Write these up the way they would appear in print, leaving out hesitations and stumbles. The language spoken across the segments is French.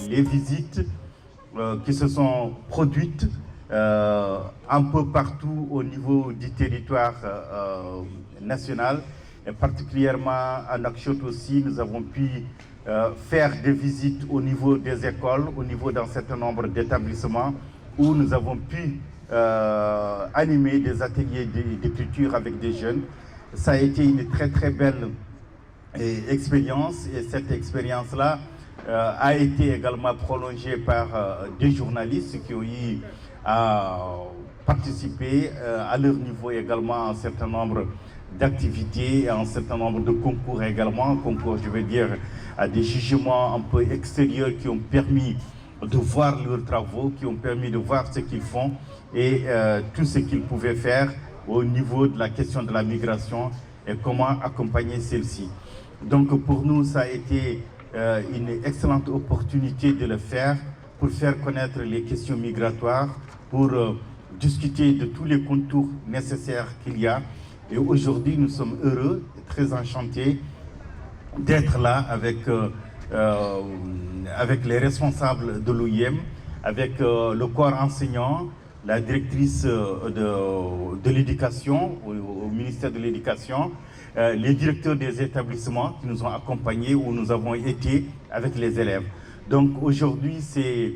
les visites qui se sont produites un peu partout au niveau du territoire national, et particulièrement à Nouakchott aussi. Nous avons pu faire des visites au niveau des écoles, au niveau d'un certain nombre d'établissements, où nous avons pu animer des ateliers d'écriture avec des jeunes. Ça a été une très très belle expérience, et cette expérience-là a été également prolongée par des journalistes qui ont eu à participer à leur niveau également à un certain nombre d'activités et à un certain nombre de concours également, concours je veux dire à des jugements un peu extérieurs qui ont permis de voir leurs travaux, qui ont permis de voir ce qu'ils font et tout ce qu'ils pouvaient faire au niveau de la question de la migration et comment accompagner celle-ci. Donc pour nous, ça a été une excellente opportunité de le faire pour faire connaître les questions migratoires, pour discuter de tous les contours nécessaires qu'il y a. Et aujourd'hui, nous sommes heureux et très enchantés d'être là avec les responsables de l'OIM, avec le corps enseignant, la directrice de l'éducation, au ministère de l'Éducation, les directeurs des établissements qui nous ont accompagnés, où nous avons été avec les élèves. Donc aujourd'hui, c'est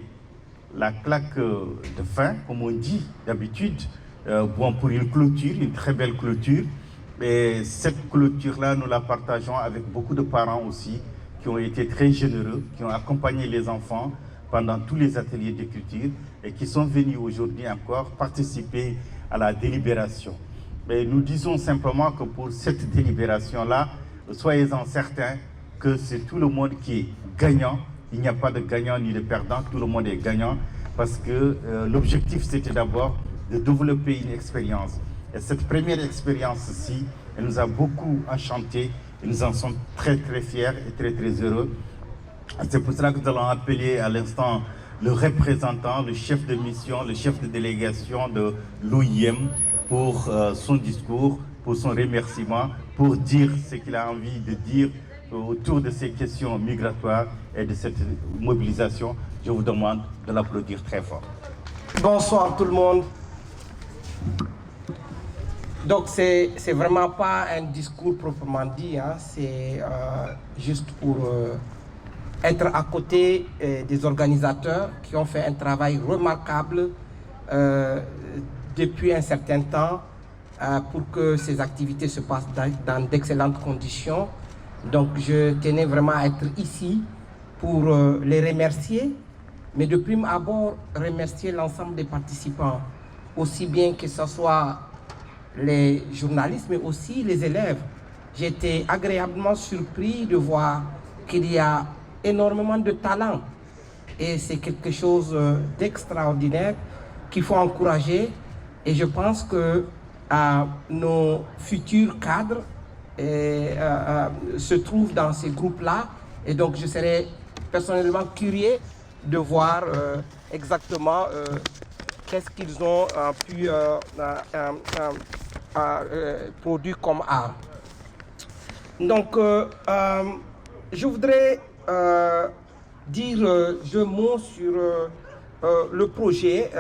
la claque de fin, comme on dit d'habitude, bon, pour une clôture, une très belle clôture. Et cette clôture-là, nous la partageons avec beaucoup de parents aussi, qui ont été très généreux, qui ont accompagné les enfants pendant tous les ateliers d'écriture et qui sont venus aujourd'hui encore participer à la délibération. Mais nous disons simplement que pour cette délibération-là, soyez-en certains que c'est tout le monde qui est gagnant. Il n'y a pas de gagnant ni de perdant, tout le monde est gagnant parce que l'objectif c'était d'abord de développer une expérience. Et cette première expérience-ci, elle nous a beaucoup enchantés et nous en sommes très très fiers et très très heureux. C'est pour cela que nous allons appeler à l'instant le représentant, le chef de mission, le chef de délégation de l'OIM pour son discours, pour son remerciement, pour dire ce qu'il a envie de dire autour de ces questions migratoires et de cette mobilisation. Je vous demande de l'applaudir très fort. Bonsoir tout le monde. Donc c'est vraiment pas un discours proprement dit, hein. C'est juste pour être à côté des organisateurs qui ont fait un travail remarquable depuis un certain temps pour que ces activités se passent dans d'excellentes conditions. Donc je tenais vraiment à être ici pour les remercier, mais de prime abord remercier l'ensemble des participants, aussi bien que ce soit les journalistes, mais aussi les élèves. J'ai été agréablement surpris de voir qu'il y a énormément de talent et c'est quelque chose d'extraordinaire qu'il faut encourager, et je pense que nos futurs cadres se trouvent dans ces groupes-là, et donc je serais personnellement curieux de voir exactement qu'est-ce qu'ils ont pu produire comme art. Donc je voudrais dire deux mots sur le projet,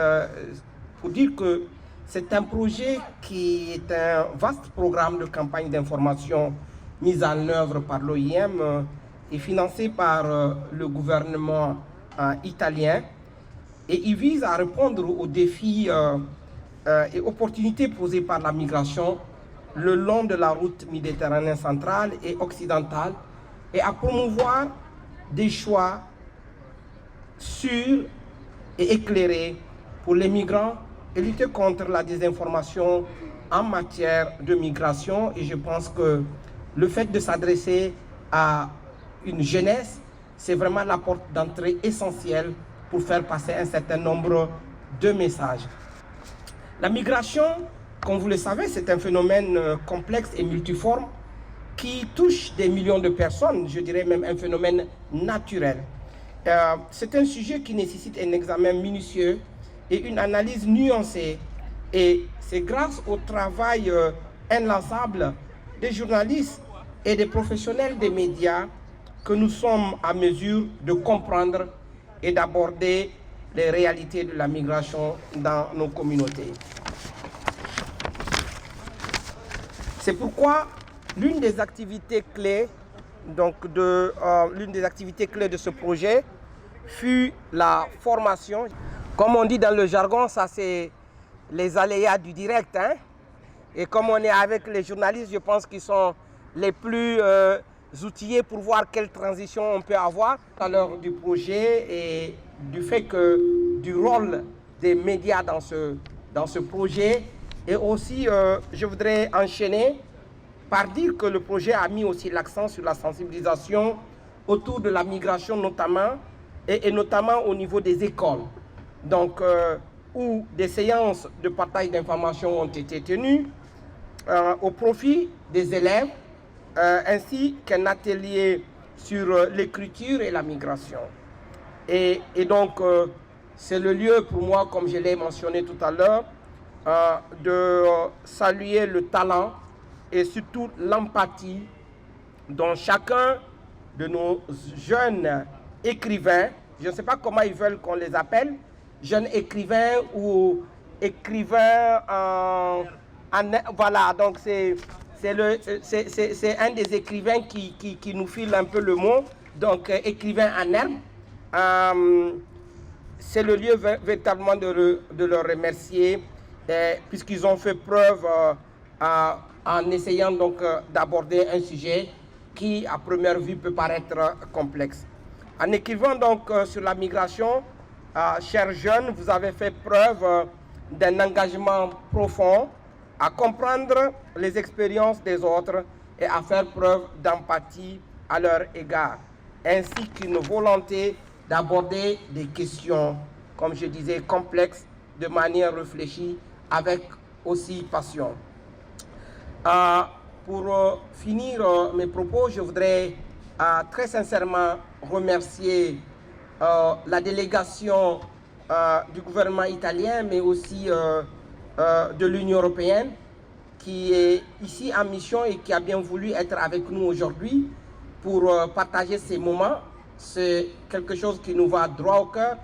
pour dire que c'est un projet qui est un vaste programme de campagne d'information mis en œuvre par l'OIM et financé par le gouvernement italien, et il vise à répondre aux défis et opportunités posées par la migration le long de la route méditerranéenne centrale et occidentale, et à promouvoir des choix sûrs et éclairés pour les migrants et lutter contre la désinformation en matière de migration. Et je pense que le fait de s'adresser à une jeunesse, c'est vraiment la porte d'entrée essentielle pour faire passer un certain nombre de messages. La migration, comme vous le savez, c'est un phénomène complexe et multiforme qui touche des millions de personnes, je dirais même un phénomène naturel. C'est un sujet qui nécessite un examen minutieux et une analyse nuancée. Et c'est grâce au travail inlassable des journalistes et des professionnels des médias que nous sommes à mesure de comprendre et d'aborder les réalités de la migration dans nos communautés. C'est pourquoi l'une des activités clés de ce projet fut la formation. Comme on dit dans le jargon, ça c'est les aléas du direct, hein? Et comme on est avec les journalistes, je pense qu'ils sont les plus outillés pour voir quelle transition on peut avoir à l'heure du projet et du fait que du rôle des médias dans ce projet. Et aussi, je voudrais enchaîner par dire que le projet a mis aussi l'accent sur la sensibilisation autour de la migration notamment, et notamment au niveau des écoles. Donc, où des séances de partage d'informations ont été tenues au profit des élèves, ainsi qu'un atelier sur l'écriture et la migration. Et donc, c'est le lieu pour moi, comme je l'ai mentionné tout à l'heure, de saluer le talent et surtout l'empathie dont chacun de nos jeunes écrivains, je ne sais pas comment ils veulent qu'on les appelle, jeunes écrivains ou écrivains voilà, donc c'est un des écrivains qui nous file un peu le mot, donc écrivain en herbe. C'est le lieu véritablement de leur remercier, puisqu'ils ont fait preuve en essayant donc d'aborder un sujet qui, à première vue, peut paraître complexe. En écrivant donc sur la migration, chers jeunes, vous avez fait preuve d'un engagement profond à comprendre les expériences des autres et à faire preuve d'empathie à leur égard, ainsi qu'une volonté d'aborder des questions, comme je disais, complexes, de manière réfléchie, avec aussi passion. Pour finir mes propos, je voudrais très sincèrement remercier la délégation du gouvernement italien, mais aussi de l'Union européenne, qui est ici en mission et qui a bien voulu être avec nous aujourd'hui pour partager ces moments. C'est quelque chose qui nous va droit au cœur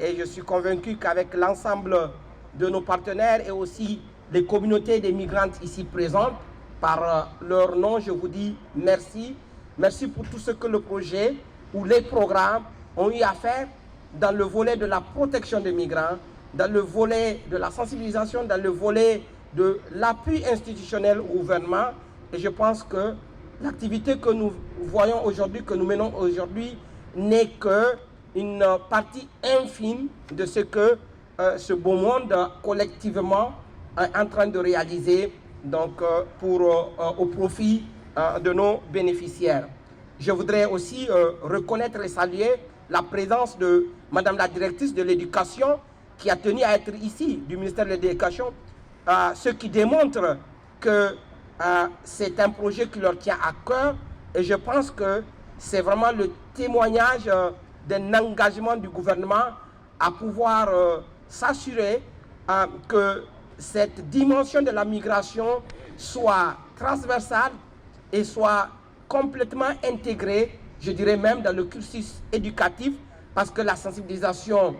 et je suis convaincu qu'avec l'ensemble de nos partenaires et aussi les communautés des migrantes ici présentes, par leur nom, je vous dis merci. Merci pour tout ce que le projet ou les programmes ont eu à faire dans le volet de la protection des migrants, dans le volet de la sensibilisation, dans le volet de l'appui institutionnel au gouvernement. Et je pense que l'activité que nous voyons aujourd'hui, que nous menons aujourd'hui, n'est qu'une partie infime de ce que ce beau monde collectivement est en train de réaliser donc, au profit de nos bénéficiaires. Je voudrais aussi reconnaître et saluer la présence de Madame la directrice de l'éducation qui a tenu à être ici, du ministère de l'Éducation, ce qui démontre que c'est un projet qui leur tient à cœur et je pense que c'est vraiment le témoignage d'un engagement du gouvernement à pouvoir s'assurer que cette dimension de la migration soit transversale et soit complètement intégrée, je dirais même dans le cursus éducatif, parce que la sensibilisation,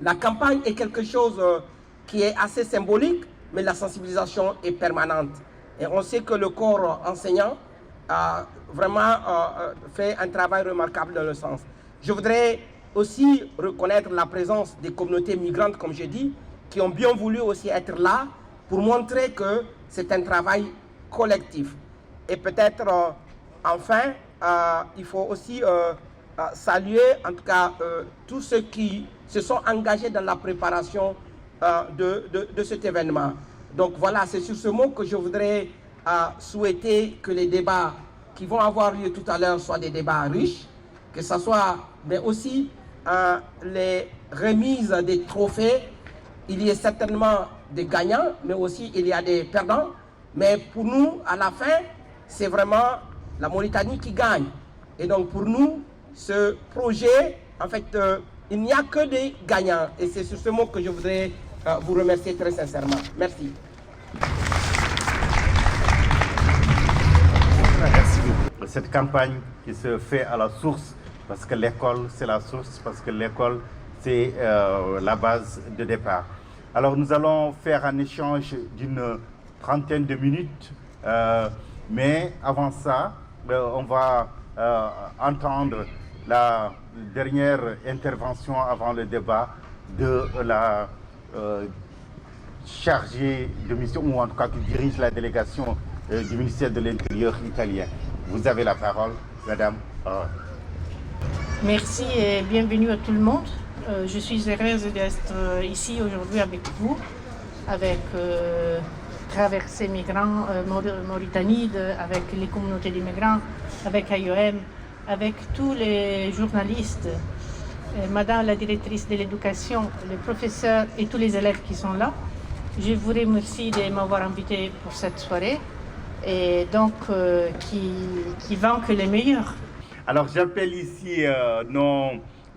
la campagne est quelque chose qui est assez symbolique, mais la sensibilisation est permanente. Et on sait que le corps enseignant a vraiment fait un travail remarquable dans le sens. Je voudrais aussi reconnaître la présence des communautés migrantes, comme j'ai dit, qui ont bien voulu aussi être là pour montrer que c'est un travail collectif. Et peut-être, enfin, il faut aussi saluer, en tout cas, tous ceux qui se sont engagés dans la préparation de cet événement. Donc voilà, c'est sur ce mot que je voudrais souhaiter que les débats qui vont avoir lieu tout à l'heure soient des débats riches, que ce soit, mais aussi les remises des trophées. Il y a certainement des gagnants, mais aussi il y a des perdants. Mais pour nous, à la fin, c'est vraiment la Mauritanie qui gagne. Et donc pour nous, ce projet, en fait, il n'y a que des gagnants. Et c'est sur ce mot que je voudrais vous remercier très sincèrement. Merci. Merci beaucoup. Cette campagne qui se fait à la source parce que l'école, c'est la source, parce que l'école, c'est la base de départ. Alors nous allons faire un échange d'une trentaine de minutes, mais avant ça, on va entendre la dernière intervention avant le débat de la chargée de mission, ou en tout cas qui dirige la délégation du ministère de l'Intérieur italien. Vous avez la parole, madame. Merci et bienvenue à tout le monde. Je suis heureuse d'être ici aujourd'hui avec vous, avec Traversée Migrants Mauritanie, avec les communautés d'immigrants, avec IOM, avec tous les journalistes, madame la directrice de l'éducation, les professeurs et tous les élèves qui sont là. Je vous remercie de m'avoir invité pour cette soirée et donc qui vend que les meilleurs. Alors j'appelle ici nos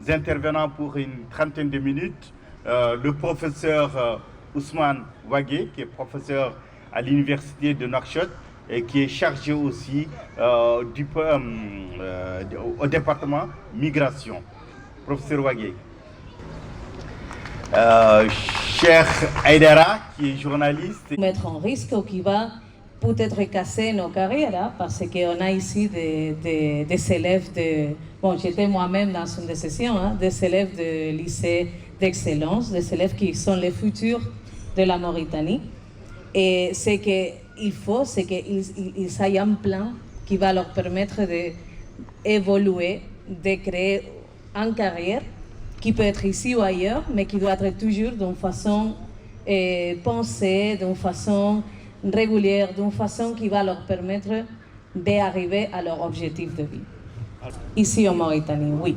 intervenants pour une trentaine de minutes. Le professeur Ousmane Wagué, qui est professeur à l'université de Nouakchott et qui est chargé aussi au département migration. Professeur Wagué. Cher Aïdara, qui est journaliste. Mettre en risque ou qui va peut-être casser nos carrières, parce qu'on a ici des élèves de... Bon, j'étais moi-même dans une des sessions, des élèves de lycée d'excellence, des élèves qui sont les futurs de la Mauritanie. Et ce qu'il faut, c'est qu'ils aient un plan qui va leur permettre d'évoluer, de créer une carrière qui peut être ici ou ailleurs, mais qui doit être toujours d'une façon pensée, d'une façon régulière, d'une façon qui va leur permettre d'arriver à leur objectif de vie. Ici en Mauritanie, oui.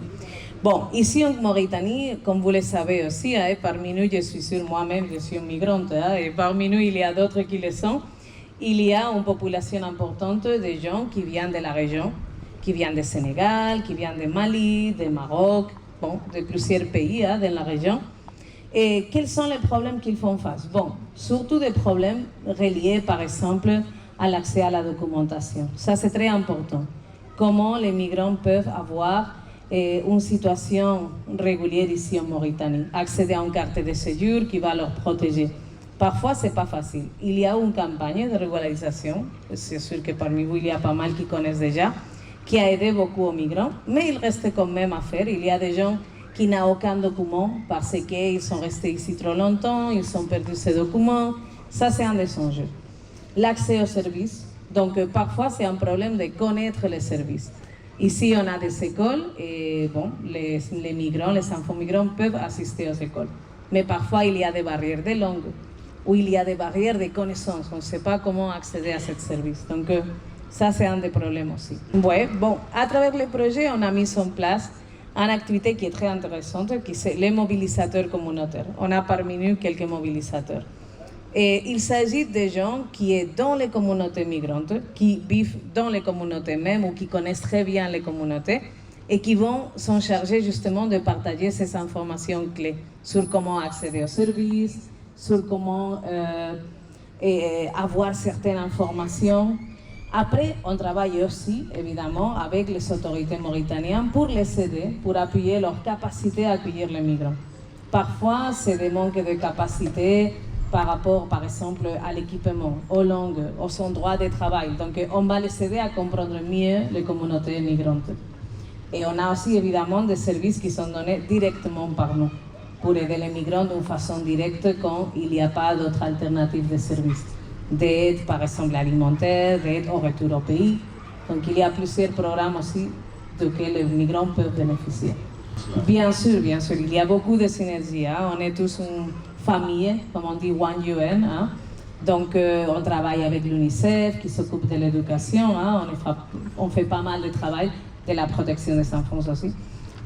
Bon, ici en Mauritanie, comme vous le savez aussi, parmi nous, je suis sûre moi-même, je suis une migrante, et parmi nous, il y a d'autres qui le sont. Il y a une population importante de gens qui viennent de la région, qui viennent du Sénégal, qui viennent de Mali, du Maroc, bon, de plusieurs pays dans la région. Et quels sont les problèmes qu'ils font face? Bon, surtout des problèmes reliés, par exemple, à l'accès à la documentation. Ça, c'est très important. Comment les migrants peuvent avoir une situation régulière ici en Mauritanie, accéder à une carte de séjour qui va leur protéger. Parfois, ce n'est pas facile. Il y a une campagne de régularisation, c'est sûr que parmi vous, il y a pas mal qui connaissent déjà, qui a aidé beaucoup aux migrants, mais il reste quand même à faire. Il y a des gens qui n'ont aucun document parce qu'ils sont restés ici trop longtemps, ils ont perdu ces documents. Ça, c'est un des enjeux. L'accès aux services. Donc, parfois, c'est un problème de connaître les services. Ici, on a des écoles et bon, les migrants, les enfants migrants peuvent assister aux écoles. Mais parfois, il y a des barrières de langue ou il y a des barrières de connaissances. On ne sait pas comment accéder à ce service. Donc, ça, c'est un des problèmes aussi. Ouais, bon, à travers le projet, on a mis en place une activité qui est très intéressante, qui c'est les mobilisateurs communautaires. On a parmi nous quelques mobilisateurs. Et il s'agit de gens qui sont dans les communautés migrantes, qui vivent dans les communautés même ou qui connaissent très bien les communautés et qui vont s'en charger justement de partager ces informations clés sur comment accéder aux services, sur comment avoir certaines informations. Après, on travaille aussi, évidemment, avec les autorités mauritaniennes pour les aider, pour appuyer leur capacité à accueillir les migrants. Parfois, c'est des manques de capacité par rapport, par exemple, à l'équipement, aux langues, aux endroits de travail. Donc, on va les aider à comprendre mieux les communautés migrantes. Et on a aussi, évidemment, des services qui sont donnés directement par nous pour aider les migrants d'une façon directe quand il n'y a pas d'autres alternatives de services. D'aide, par exemple, alimentaire, d'aide au retour au pays. Donc, il y a plusieurs programmes aussi desquels les migrants peuvent bénéficier. Bien sûr, il y a beaucoup de synergies. On est tous une famille, comme on dit, One UN. Donc, on travaille avec l'UNICEF qui s'occupe de l'éducation. On fait pas mal de travail de la protection des enfants aussi.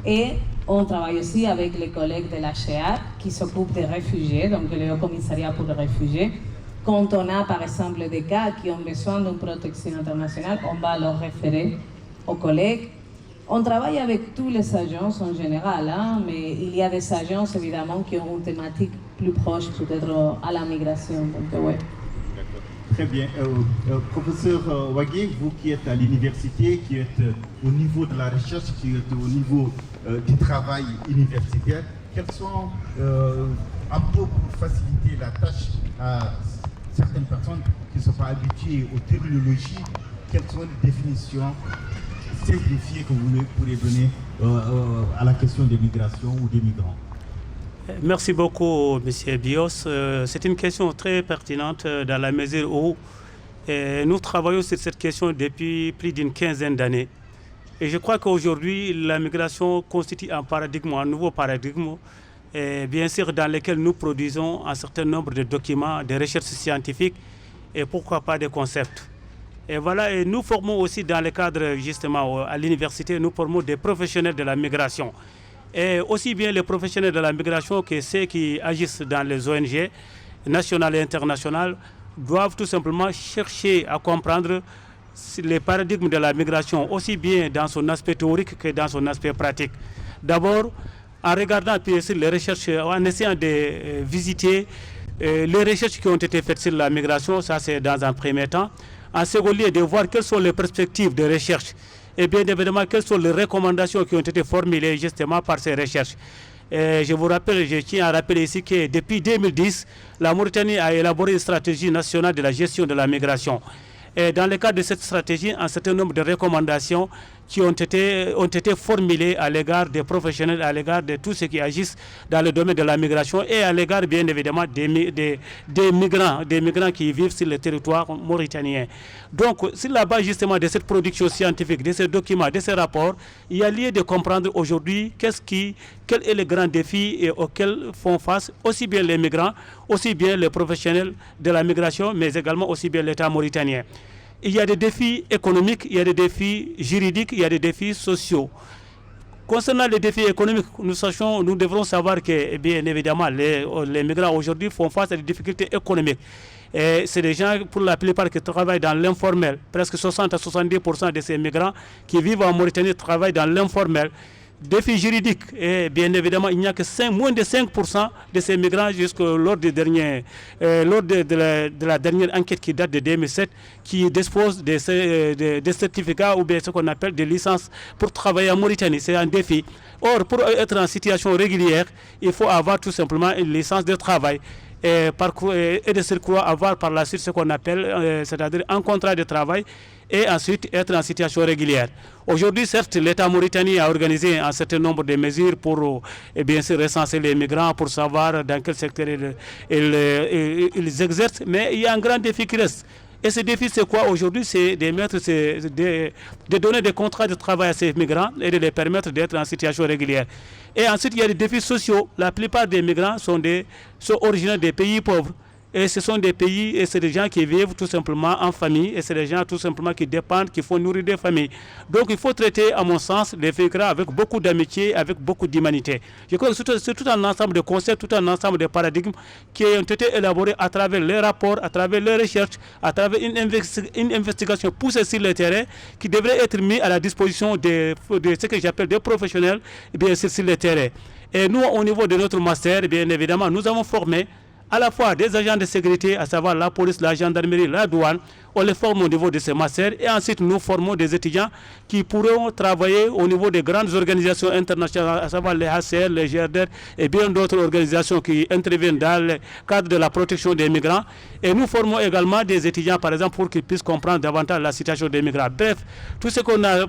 Et on travaille aussi avec les collègues de l'HCR qui s'occupent des réfugiés, donc le Haut Commissariat pour les réfugiés. Quand on a, par exemple, des cas qui ont besoin d'une protection internationale, on va leur référer aux collègues. On travaille avec tous les agences en général, mais il y a des agences, évidemment, qui ont une thématique plus proche, peut-être, à la migration. Donc, ouais. Très bien. Professeur Wagué, vous qui êtes à l'université, qui êtes au niveau de la recherche, qui êtes au niveau du travail universitaire, quels sont, un peu pour faciliter la tâche à certaines personnes qui ne sont pas habituées aux terminologies, quelles sont les définitions simplifiées que vous pourrez donner à la question des migrations ou des migrants? Merci beaucoup, M. Bios. C'est une question très pertinente dans la mesure où nous travaillons sur cette question depuis plus d'une quinzaine d'années. Et je crois qu'aujourd'hui, la migration constitue un nouveau paradigme, bien sûr dans lequel nous produisons un certain nombre de documents, de recherches scientifiques et pourquoi pas des concepts. Et voilà, et nous formons aussi dans le cadre justement à l'université, nous formons des professionnels de la migration. Et aussi bien les professionnels de la migration que ceux qui agissent dans les ONG nationales et internationales doivent tout simplement chercher à comprendre les paradigmes de la migration, aussi bien dans son aspect théorique que dans son aspect pratique. D'abord, en regardant sur les recherches, en essayant de visiter les recherches qui ont été faites sur la migration, ça c'est dans un premier temps. En second lieu, de voir quelles sont les perspectives de recherche et bien évidemment quelles sont les recommandations qui ont été formulées justement par ces recherches. Et je tiens à rappeler ici que depuis 2010, la Mauritanie a élaboré une stratégie nationale de la gestion de la migration. Et dans le cadre de cette stratégie, un certain nombre de recommandations qui ont été formulées à l'égard des professionnels, à l'égard de tous ceux qui agissent dans le domaine de la migration et à l'égard bien évidemment des migrants qui vivent sur le territoire mauritanien. Donc, sur la base justement de cette production scientifique, de ces documents, de ces rapports, il y a lieu de comprendre aujourd'hui quel est le grand défi auquel font face aussi bien les migrants, aussi bien les professionnels de la migration, mais également aussi bien l'État mauritanien. Il y a des défis économiques, il y a des défis juridiques, il y a des défis sociaux. Concernant les défis économiques, nous devrons savoir que, bien évidemment, les migrants aujourd'hui font face à des difficultés économiques. C'est des gens, pour la plupart, qui travaillent dans l'informel. Presque 60 à 70% de ces migrants qui vivent en Mauritanie travaillent dans l'informel. Défi juridique, et bien évidemment, il n'y a que moins de 5% de ces migrants lors de la dernière enquête qui date de 2007, qui dispose de certificats ou bien ce qu'on appelle des licences pour travailler en Mauritanie. C'est un défi. Or, pour être en situation régulière, il faut avoir tout simplement une licence de travail. Et de surcroît avoir par la suite ce qu'on appelle, c'est-à-dire un contrat de travail et ensuite être en situation régulière. Aujourd'hui, certes, l'État mauritanien a organisé un certain nombre de mesures pour bien sûr recenser les migrants, pour savoir dans quel secteur ils exercent, mais il y a un grand défi qui reste. Et ce défi, c'est quoi aujourd'hui? C'est de donner des contrats de travail à ces migrants et de les permettre d'être en situation régulière. Et ensuite, il y a des défis sociaux. La plupart des migrants sont originaires des pays pauvres. Et ce sont des pays, et c'est des gens qui vivent tout simplement en famille, et c'est des gens tout simplement qui dépendent, qui font nourrir des familles. Donc il faut traiter, à mon sens, les migrants avec beaucoup d'amitié, avec beaucoup d'humanité. Je crois que c'est tout un ensemble de concepts, tout un ensemble de paradigmes qui ont été élaborés à travers les rapports, à travers les recherches, à travers une investigation poussée sur le terrain qui devrait être mis à la disposition de ce que j'appelle des professionnels bien sur le terrain. Et nous, au niveau de notre master, bien évidemment, nous avons formé à la fois des agents de sécurité, à savoir la police, la gendarmerie, la douane. On les forme au niveau de ces masters et ensuite nous formons des étudiants qui pourront travailler au niveau des grandes organisations internationales, à savoir les HCR, les GRDR et bien d'autres organisations qui interviennent dans le cadre de la protection des migrants. Et nous formons également des étudiants, par exemple, pour qu'ils puissent comprendre davantage la situation des migrants. Bref, tout ce qu'on a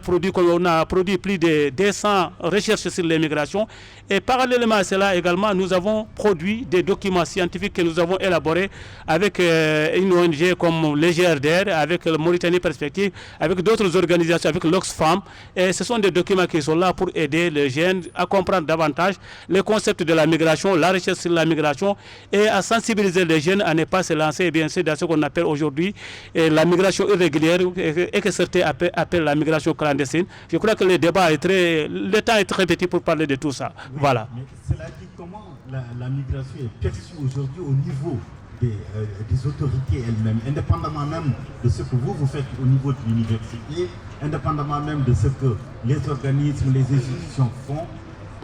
produit plus de 200 recherches sur les migrations. Et parallèlement à cela également, nous avons produit des documents scientifiques que nous avons élaborés avec une ONG comme les GRDR, avec le Mauritanie Perspective, avec d'autres organisations, avec l'Oxfam. Et ce sont des documents qui sont là pour aider les jeunes à comprendre davantage les concepts de la migration, la recherche sur la migration et à sensibiliser les jeunes à ne pas se lancer bien sûr dans ce qu'on appelle aujourd'hui la migration irrégulière et que certains appellent la migration clandestine. Je crois que le temps est très petit pour parler de tout ça. Oui, voilà. Mais cela dit, comment la migration est perçue aujourd'hui au niveau des autorités elles-mêmes, indépendamment même de ce que vous faites au niveau de l'université, indépendamment même de ce que les organismes, les institutions font,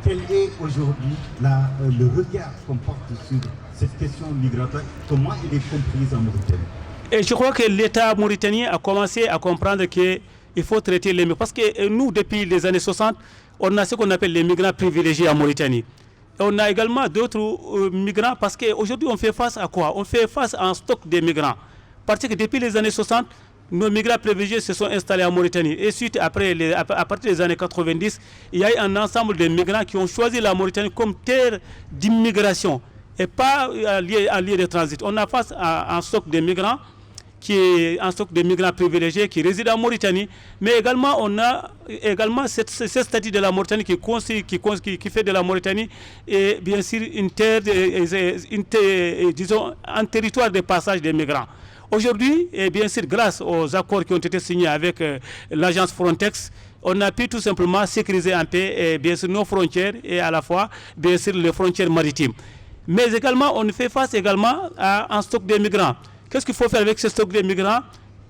quel est aujourd'hui le regard qu'on porte sur cette question migratoire, comment il est comprise en Mauritanie? Et je crois que l'État mauritanien a commencé à comprendre qu'il faut traiter les migrants. Parce que nous, depuis les années 60, on a ce qu'on appelle les migrants privilégiés en Mauritanie. Et on a également d'autres migrants parce qu'aujourd'hui, on fait face à quoi? On fait face à un stock de migrants. Parce que depuis les années 60, nos migrants privilégiés se sont installés en Mauritanie. Et suite, à partir des années 90, il y a eu un ensemble de migrants qui ont choisi la Mauritanie comme terre d'immigration et pas un lieu de transit. On a face à un stock de migrants qui est un stock de migrants privilégiés qui résident en Mauritanie, mais également on a également ce statut de la Mauritanie qui fait de la Mauritanie et bien sûr disons un territoire de passage des migrants. Aujourd'hui, et bien sûr grâce aux accords qui ont été signés avec l'agence Frontex, on a pu tout simplement sécuriser en paix bien sûr nos frontières et à la fois bien sûr les frontières maritimes. Mais également on fait face également à un stock de migrants. Qu'est-ce qu'il faut faire avec ce stock de migrants?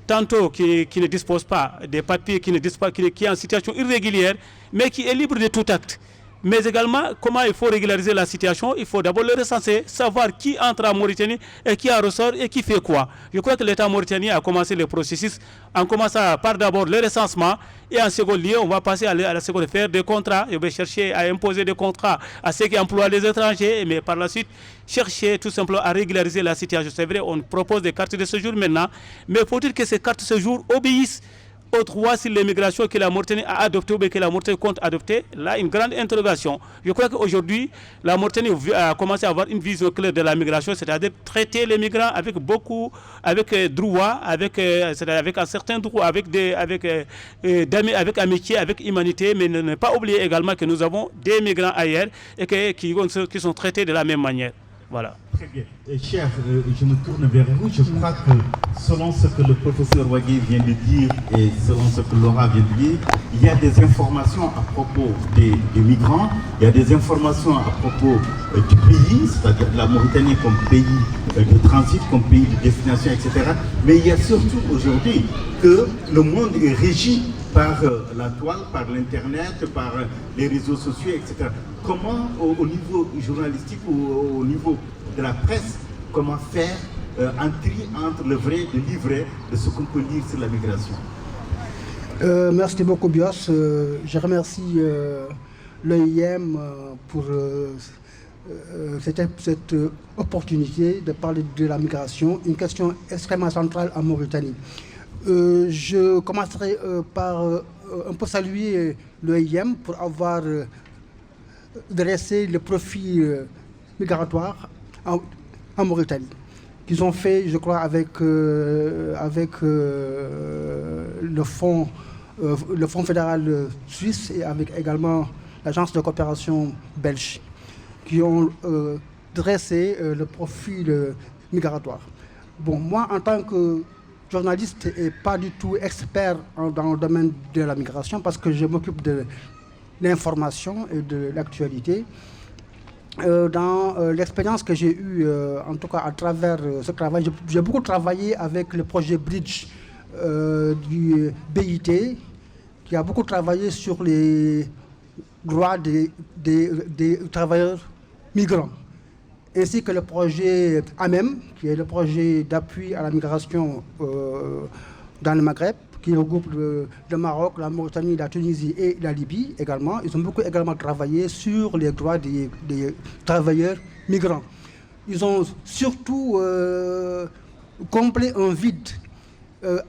Tantôt qui ne disposent pas des papiers, qui est en situation irrégulière, mais qui est libre de tout acte. Mais également, comment il faut régulariser la situation? Il faut d'abord le recenser, savoir qui entre en Mauritanie et qui en ressort et qui fait quoi. Je crois que l'État mauritanien a commencé le processus en commençant par d'abord le recensement et en second lieu, on va passer à la seconde, faire des contrats. On va chercher à imposer des contrats à ceux qui emploient les étrangers, mais par la suite, chercher tout simplement à régulariser la situation. C'est vrai, on propose des cartes de séjour maintenant, mais faut-il que ces cartes de séjour obéissent aux droits sur l'immigration que la Mauritanie a adopté ou que la Mauritanie compte adopter? Là, une grande interrogation. Je crois qu'aujourd'hui, la Mauritanie a commencé à avoir une vision claire de la migration, c'est-à-dire traiter les migrants avec droit, avec un certain droit, avec amitié, avec humanité, mais ne pas oublier également que nous avons des migrants ailleurs et qui sont traités de la même manière. Voilà. Très bien. Cher, je me tourne vers vous. Je crois que selon ce que le professeur Wagué vient de dire et selon ce que Laura vient de dire, il y a des informations à propos des migrants, il y a des informations à propos du pays, c'est-à-dire de la Mauritanie comme pays de transit, comme pays de destination, etc. Mais il y a surtout aujourd'hui que le monde est régi par la toile, par l'Internet, par les réseaux sociaux, etc. Comment, au niveau journalistique ou au niveau de la presse, comment faire un tri entre le vrai et le livret de ce qu'on peut lire sur la migration? Merci beaucoup, Bios. Je remercie l'OIM pour cette opportunité de parler de la migration, une question extrêmement centrale en Mauritanie. Je commencerai par un peu saluer l'OIM pour avoir dressé le profil migratoire en Mauritanie, qu'ils ont fait, je crois, avec le Fonds fédéral suisse et avec également l'agence de coopération belge, qui ont dressé le profil migratoire. Bon, moi, en tant que journaliste et pas du tout expert dans le domaine de la migration, parce que je m'occupe de l'information et de l'actualité. Dans l'expérience que j'ai eue, en tout cas à travers ce travail, j'ai beaucoup travaillé avec le projet Bridge du BIT, qui a beaucoup travaillé sur les droits des travailleurs migrants, ainsi que le projet AMEM, qui est le projet d'appui à la migration dans le Maghreb, qui regroupe le Maroc, la Mauritanie, la Tunisie et la Libye également. Ils ont beaucoup également travaillé sur les droits des travailleurs migrants. Ils ont surtout comblé un vide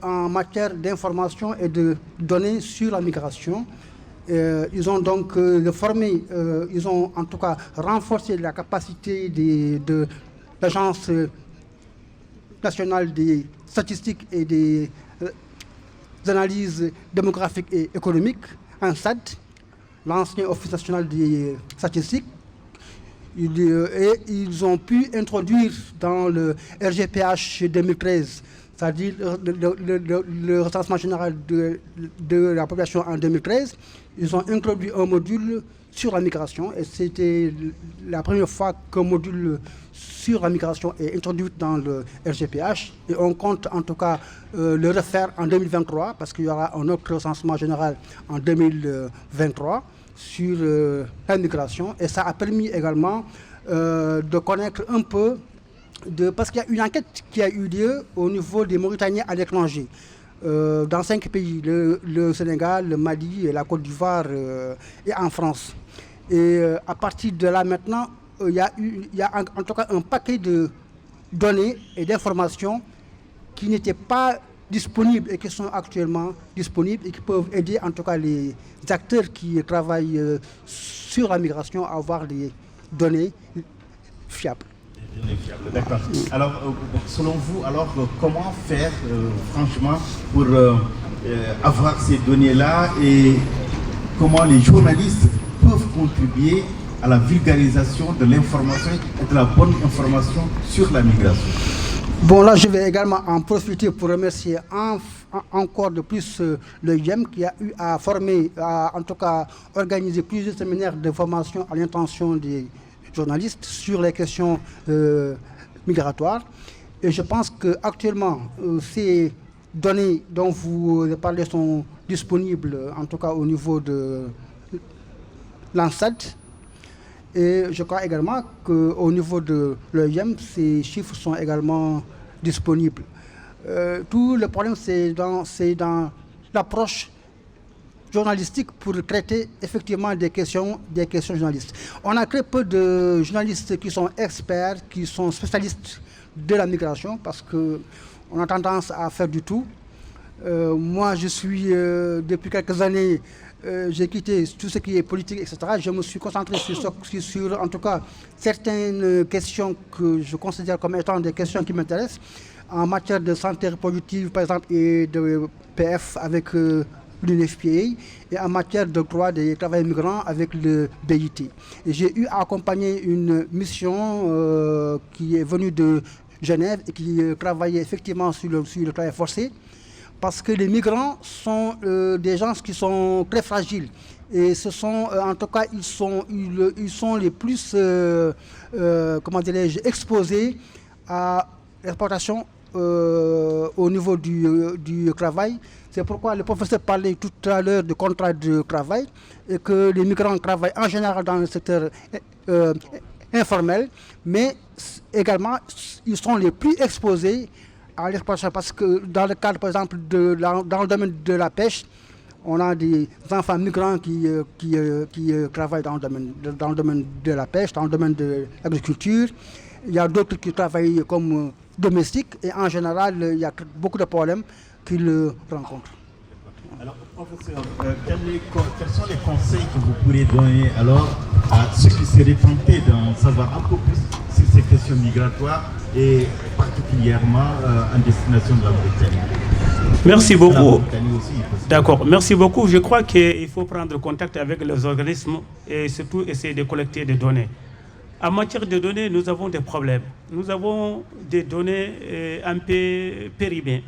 en matière d'information et de données sur la migration. Ils ont donc formé, ils ont en tout cas renforcé la capacité de l'Agence nationale des statistiques et des analyses démographiques et économiques, ANSTAD, l'ancien Office national des statistiques. Et ils ont pu introduire dans le RGPH 2013, c'est-à-dire le recensement général de la population en 2013, ils ont introduit un module sur la migration, et c'était la première fois qu'un module sur la migration est introduit dans le RGPH, et on compte en tout cas le refaire en 2023, parce qu'il y aura un autre recensement général en 2023 sur la migration, et ça a permis également de connaître un peu parce qu'il y a une enquête qui a eu lieu au niveau des Mauritaniens à l'étranger, dans 5 pays, le Sénégal, le Mali, la Côte d'Ivoire et en France. Et à partir de là maintenant, il y a en tout cas un paquet de données et d'informations qui n'étaient pas disponibles et qui sont actuellement disponibles et qui peuvent aider en tout cas les acteurs qui travaillent sur la migration à avoir des données fiables. D'accord. Alors, selon vous, comment faire, franchement, pour avoir ces données-là et comment les journalistes peuvent contribuer à la vulgarisation de l'information et de la bonne information sur la migration? Bon, là, je vais également en profiter pour remercier encore de plus le IEM qui a eu à former, en tout cas organiser plusieurs séminaires de formation à l'intention des journalistes sur les questions migratoires. Et je pense qu'actuellement, ces données dont vous parlez sont disponibles, en tout cas au niveau de l'ANSED. Et je crois également qu'au niveau de l'OIM, ces chiffres sont également disponibles. Tout le problème, c'est dans l'approche journalistique pour traiter effectivement des questions journalistes. On a très peu de journalistes qui sont experts, qui sont spécialistes de la migration, parce qu'on a tendance à faire du tout. Moi, je suis, depuis quelques années, j'ai quitté tout ce qui est politique, etc. Je me suis concentré sur, en tout cas, certaines questions que je considère comme étant des questions qui m'intéressent, en matière de santé reproductive, par exemple, et de PF avec l'UNFPA, et en matière de droit des travailleurs migrants avec le BIT. Et j'ai eu à accompagner une mission qui est venue de Genève et qui travaillait effectivement sur le travail forcé, parce que les migrants sont des gens qui sont très fragiles. Et ce sont, en tout cas, ils sont les plus, comment dirais-je, exposés à l'exploitation au niveau du travail. C'est pourquoi le professeur parlait tout à l'heure de contrat de travail et que les migrants travaillent en général dans le secteur informel, mais également, ils sont les plus exposés à l'exploitation, parce que dans le cadre, par exemple, dans le domaine de la pêche, on a des enfants migrants qui travaillent dans le domaine de la pêche, dans le domaine de l'agriculture. Il y a d'autres qui travaillent comme domestiques et en général, il y a beaucoup de problèmes qu'ils rencontrent. Alors, professeur, quels sont les conseils que vous pourriez donner alors à ceux qui seraient tentés d'en savoir un peu plus sur ces questions migratoires et particulièrement en destination de la Mauritanie? Merci beaucoup. D'accord, merci beaucoup. Je crois qu'il faut prendre contact avec les organismes et surtout essayer de collecter des données. En matière de données, nous avons des problèmes. Nous avons des données un peu périmées.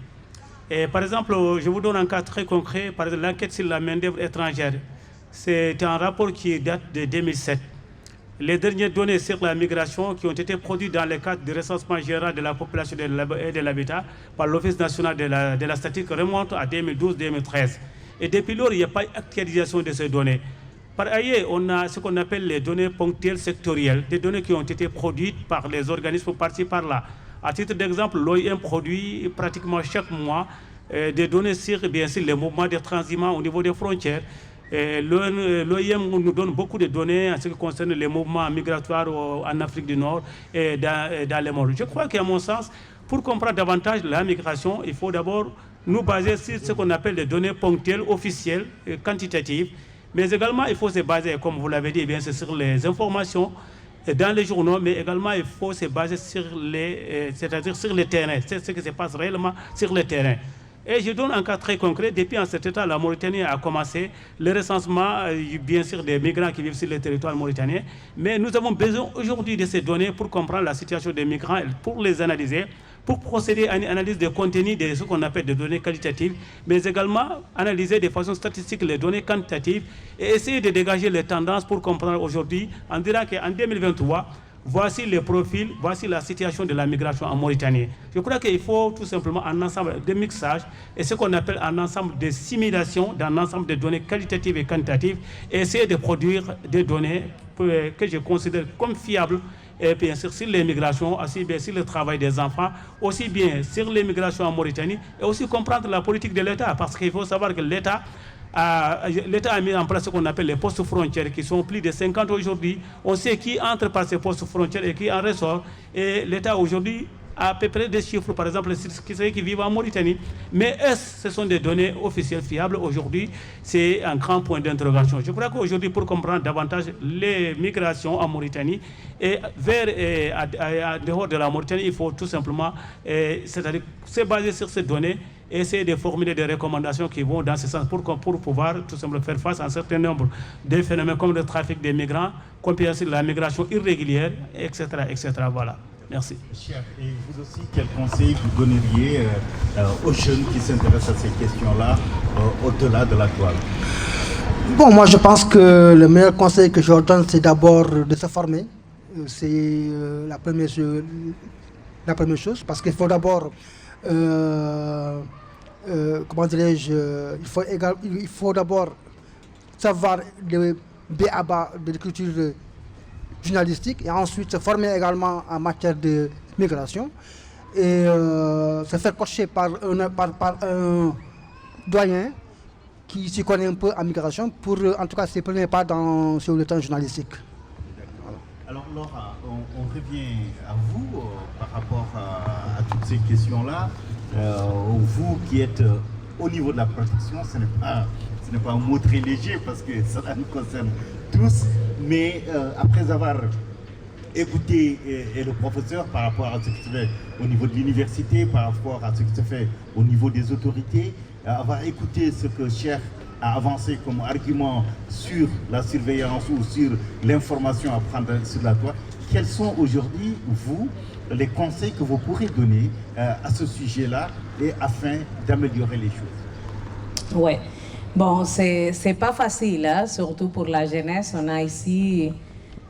Et par exemple, je vous donne un cas très concret. Par exemple, l'enquête sur la main-d'œuvre étrangère. C'est un rapport qui date de 2007. Les dernières données sur la migration qui ont été produites dans le cadre du recensement général de la population et de l'habitat par l'Office national de la statistique remontent à 2012-2013. Et depuis lors, il n'y a pas d'actualisation de ces données. Par ailleurs, on a ce qu'on appelle les données ponctuelles sectorielles, des données qui ont été produites par les organismes par-ci par-là. À titre d'exemple, l'OIM produit pratiquement chaque mois des données sur, bien sûr, les mouvements de transhumants au niveau des frontières. L'OIM nous donne beaucoup de données en ce qui concerne les mouvements migratoires en Afrique du Nord et dans le monde. Je crois qu'à mon sens, pour comprendre davantage la migration, il faut d'abord nous baser sur ce qu'on appelle des données ponctuelles, officielles, quantitatives, mais également il faut se baser, comme vous l'avez dit, bien sûr, sur les informations dans les journaux, mais également il faut se baser sur c'est-à-dire sur le terrain, c'est ce qui se passe réellement sur le terrain. Et je donne un cas très concret. Depuis en cet état, la Mauritanie a commencé le recensement, bien sûr, des migrants qui vivent sur le territoire mauritanien. Mais nous avons besoin aujourd'hui de ces données pour comprendre la situation des migrants, pour les analyser, pour procéder à une analyse des contenus de ce qu'on appelle des données qualitatives, mais également analyser de façon statistique les données quantitatives et essayer de dégager les tendances pour comprendre aujourd'hui, en disant qu'en 2023, voici les profils, voici la situation de la migration en Mauritanie. Je crois qu'il faut tout simplement un ensemble de mixage et ce qu'on appelle un ensemble de simulation d'un ensemble de données qualitatives et quantitatives et essayer de produire des données que je considère comme fiables et bien sûr sur l'immigration, aussi bien sur le travail des enfants, aussi bien sur l'immigration en Mauritanie, et aussi comprendre la politique de l'État, parce qu'il faut savoir que l'État a mis en place ce qu'on appelle les postes frontières, qui sont plus de 50 aujourd'hui. On sait qui entre par ces postes frontières et qui en ressort, et l'État aujourd'hui à peu près des chiffres, par exemple, ceux qui vivent en Mauritanie. Mais est-ce que ce sont des données officielles fiables? Aujourd'hui, c'est un grand point d'interrogation. Je crois qu'aujourd'hui, pour comprendre davantage les migrations en Mauritanie et vers dehors de la Mauritanie, il faut tout simplement c'est-à-dire se baser sur ces données et essayer de formuler des recommandations qui vont dans ce sens pour pouvoir tout simplement faire face à un certain nombre de phénomènes comme le trafic des migrants, comme bien sûr la migration irrégulière, etc. etc. Voilà. Merci. Cher, et vous aussi, quel conseil vous donneriez aux jeunes qui s'intéressent à ces questions-là au-delà de la toile? Bon, moi je pense que le meilleur conseil que je leur donne, c'est d'abord de se former. C'est la première chose, parce qu'il faut d'abord, comment dirais-je, il faut d'abord savoir le B.A.B.A. de l'écriture journalistique et ensuite se former également en matière de migration et se faire coacher par un doyen qui s'y connaît un peu en migration pour en tout cas ses premiers pas sur le temps journalistique. Alors Laura, on revient à vous par rapport à toutes ces questions-là. Vous qui êtes au niveau de la protection, ce n'est pas un mot très léger parce que ça nous concerne tous, mais après avoir écouté le professeur par rapport à ce qui se fait au niveau de l'université, par rapport à ce qui se fait au niveau des autorités, avoir écouté ce que Cheikh a avancé comme argument sur la surveillance ou sur l'information à prendre sur la toile, quels sont aujourd'hui, vous, les conseils que vous pourrez donner à ce sujet-là et afin d'améliorer les choses? Ouais. Bon, c'est pas facile, hein, surtout pour la jeunesse. On a ici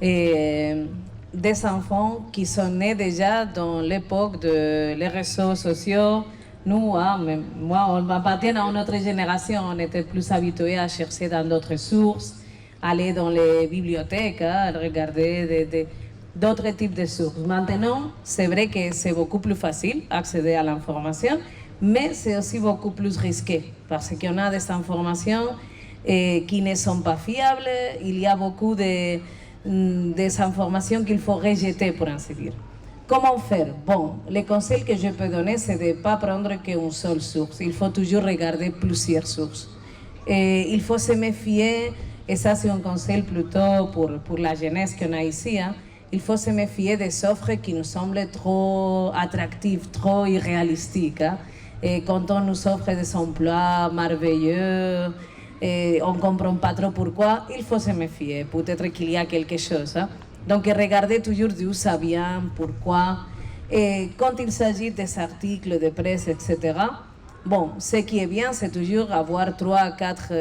des enfants qui sont nés déjà dans l'époque des réseaux sociaux. Nous, hein, moi, on appartient à notre génération, on était plus habitués à chercher dans d'autres sources, aller dans les bibliothèques, hein, regarder d'autres types de sources. Maintenant, c'est vrai que c'est beaucoup plus facile d'accéder à l'information, mais c'est aussi beaucoup plus risqué parce qu'on a des informations qui ne sont pas fiables. Il y a beaucoup des informations qu'il faut rejeter, pour ainsi dire. Comment faire? Bon, le conseil que je peux donner, c'est de ne pas prendre qu'une seule source. Il faut toujours regarder plusieurs sources. Et il faut se méfier, et ça c'est un conseil plutôt pour la jeunesse qu'on a ici, hein. Il faut se méfier des offres qui nous semblent trop attractives, trop irréalistiques, hein. Et quand on nous offre des emplois merveilleux, et on ne comprend pas trop pourquoi, il faut se méfier. Peut-être qu'il y a quelque chose, hein. Donc regardez toujours d'où ça vient, pourquoi. Et quand il s'agit des articles de presse, etc., bon, ce qui est bien, c'est toujours avoir 3 à 4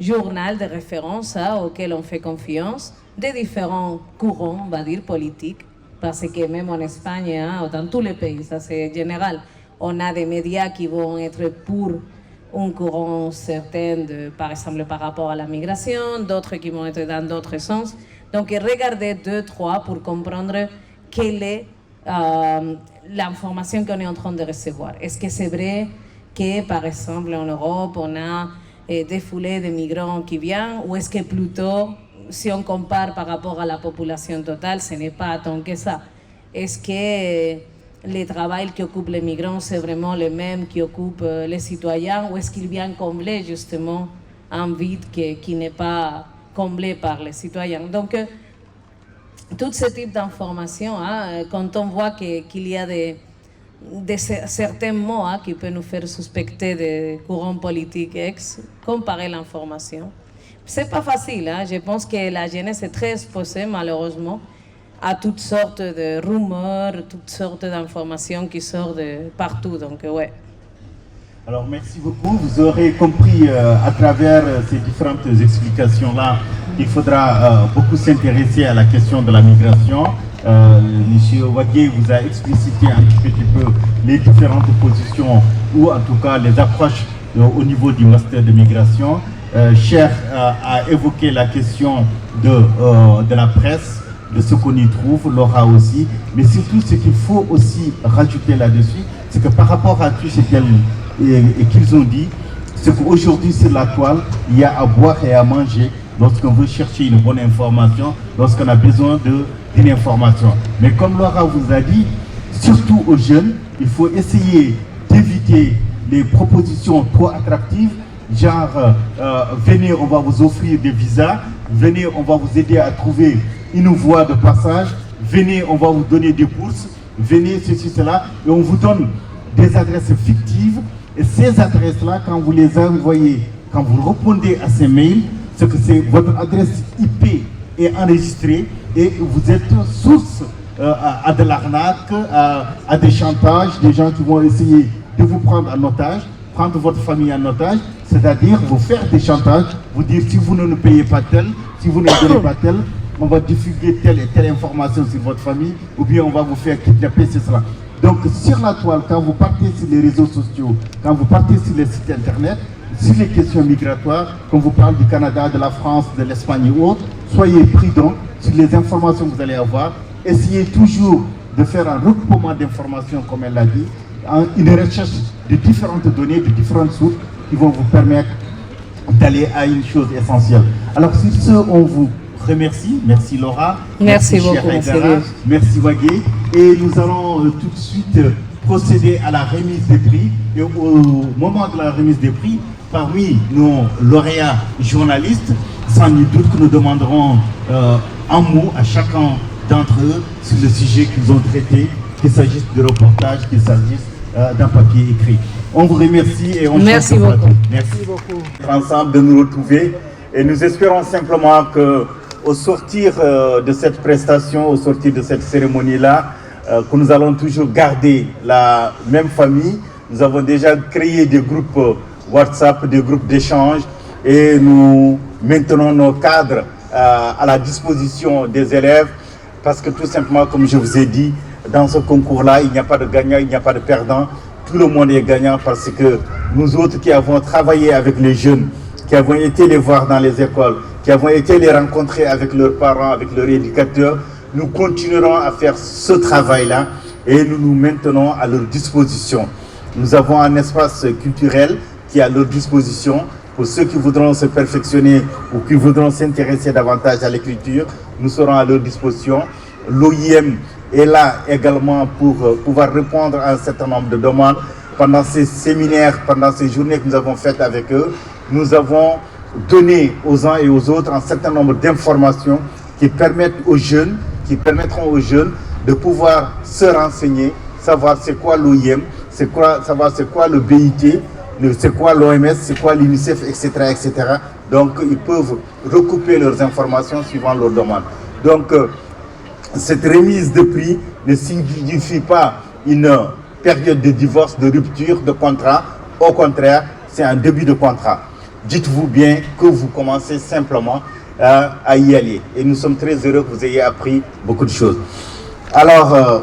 journaux de référence, hein, auxquels on fait confiance, de différents courants, on va dire, politiques, parce que même en Espagne, hein, dans tous les pays, ça c'est général, on a des médias qui vont être pour un courant certain, par exemple par rapport à la migration, d'autres qui vont être dans d'autres sens. Donc regardez 2, 3 pour comprendre quelle est l'information qu'on est en train de recevoir. Est-ce que c'est vrai que, par exemple, en Europe, on a des foulées de migrants qui viennent, ou est-ce que plutôt, si on compare par rapport à la population totale, ce n'est pas tant que ça? Est-ce que le travail qui occupe les migrants, c'est vraiment le même qui occupe les citoyens, ou est-ce qu'il vient combler justement un vide qui n'est pas comblé par les citoyens? Donc, tout ce type d'informations, hein, quand on voit qu'il y a certains mots, hein, qui peuvent nous faire suspecter de courants politiques comparer l'information. C'est pas facile, hein. Je pense que la jeunesse est très exposée, malheureusement, à toutes sortes de rumeurs, toutes sortes d'informations qui sortent de partout. Donc, ouais. Alors, merci beaucoup. Vous aurez compris à travers ces différentes explications-là qu'il faudra beaucoup s'intéresser à la question de la migration. Monsieur Wagué vous a explicité un petit peu les différentes positions ou en tout cas les approches au niveau du master de migration. Cheikh a évoqué la question de la presse de ce qu'on y trouve, Laura aussi. Mais surtout, ce qu'il faut aussi rajouter là-dessus, c'est que par rapport à tout ce qu'ils ont dit, c'est qu'aujourd'hui sur la toile, il y a à boire et à manger lorsqu'on veut chercher une bonne information, lorsqu'on a besoin d'une information. Mais comme Laura vous a dit, surtout aux jeunes, il faut essayer d'éviter les propositions trop attractives, genre venez, on va vous offrir des visas, venez, on va vous aider à trouver une voie de passage, venez, on va vous donner des bourses, venez, ceci, cela, et on vous donne des adresses fictives. Et ces adresses-là, quand vous les envoyez, quand vous répondez à ces mails, c'est que votre adresse IP est enregistrée et vous êtes source à de l'arnaque, à des chantages, des gens qui vont essayer de vous prendre en otage, prendre votre famille en otage, c'est-à-dire vous faire des chantages, vous dire si vous ne nous payez pas tel, si vous ne donnez pas tel, on va diffuser telle et telle information sur votre famille, ou bien on va vous faire kidnapper, c'est cela. Donc sur la toile, quand vous partez sur les réseaux sociaux, quand vous partez sur les sites internet, sur les questions migratoires, quand vous parlez du Canada, de la France, de l'Espagne ou autres, soyez prudents sur les informations que vous allez avoir. Essayez toujours de faire un regroupement d'informations, comme elle l'a dit, une recherche de différentes données, de différentes sources qui vont vous permettre d'aller à une chose essentielle. Alors sur ce, on vous remercie. Merci Laura. Merci beaucoup. Merci Wagué. Et nous allons tout de suite procéder à la remise des prix. Et au moment de la remise des prix, parmi nos lauréats journalistes, sans nul doute que nous demanderons un mot à chacun d'entre eux sur le sujet qu'ils ont traité, qu'il s'agisse de reportage, qu'il s'agisse d'un papier écrit. On vous remercie et on Merci beaucoup. Merci beaucoup. Ensemble de nous retrouver et nous espérons simplement que au sortir de cette prestation, au sortir de cette cérémonie-là, que nous allons toujours garder la même famille. Nous avons déjà créé des groupes WhatsApp, des groupes d'échange et nous maintenons nos cadres à la disposition des élèves parce que tout simplement, comme je vous ai dit, dans ce concours-là, il n'y a pas de gagnant, il n'y a pas de perdant. Tout le monde est gagnant parce que nous autres qui avons travaillé avec les jeunes, qui avons été les voir dans les écoles, qui avons été les rencontrer avec leurs parents, avec leurs éducateurs, nous continuerons à faire ce travail-là et nous nous maintenons à leur disposition. Nous avons un espace culturel qui est à leur disposition pour ceux qui voudront se perfectionner ou qui voudront s'intéresser davantage à l'écriture. Nous serons à leur disposition. L'OIM est là également pour pouvoir répondre à un certain nombre de demandes. Pendant ces séminaires, pendant ces journées que nous avons faites avec eux, nous avons donné aux uns et aux autres un certain nombre d'informations qui permettent aux jeunes, qui permettront aux jeunes de pouvoir se renseigner, savoir c'est quoi l'OIM, savoir c'est quoi le BIT, c'est quoi l'OMS, c'est quoi l'UNICEF, etc., etc. Donc ils peuvent recouper leurs informations suivant leurs demandes. Donc cette remise de prix ne signifie pas une période de divorce, de rupture de contrat. Au contraire, c'est un début de contrat. Dites-vous bien que vous commencez simplement à y aller. Et nous sommes très heureux que vous ayez appris beaucoup de choses. Alors,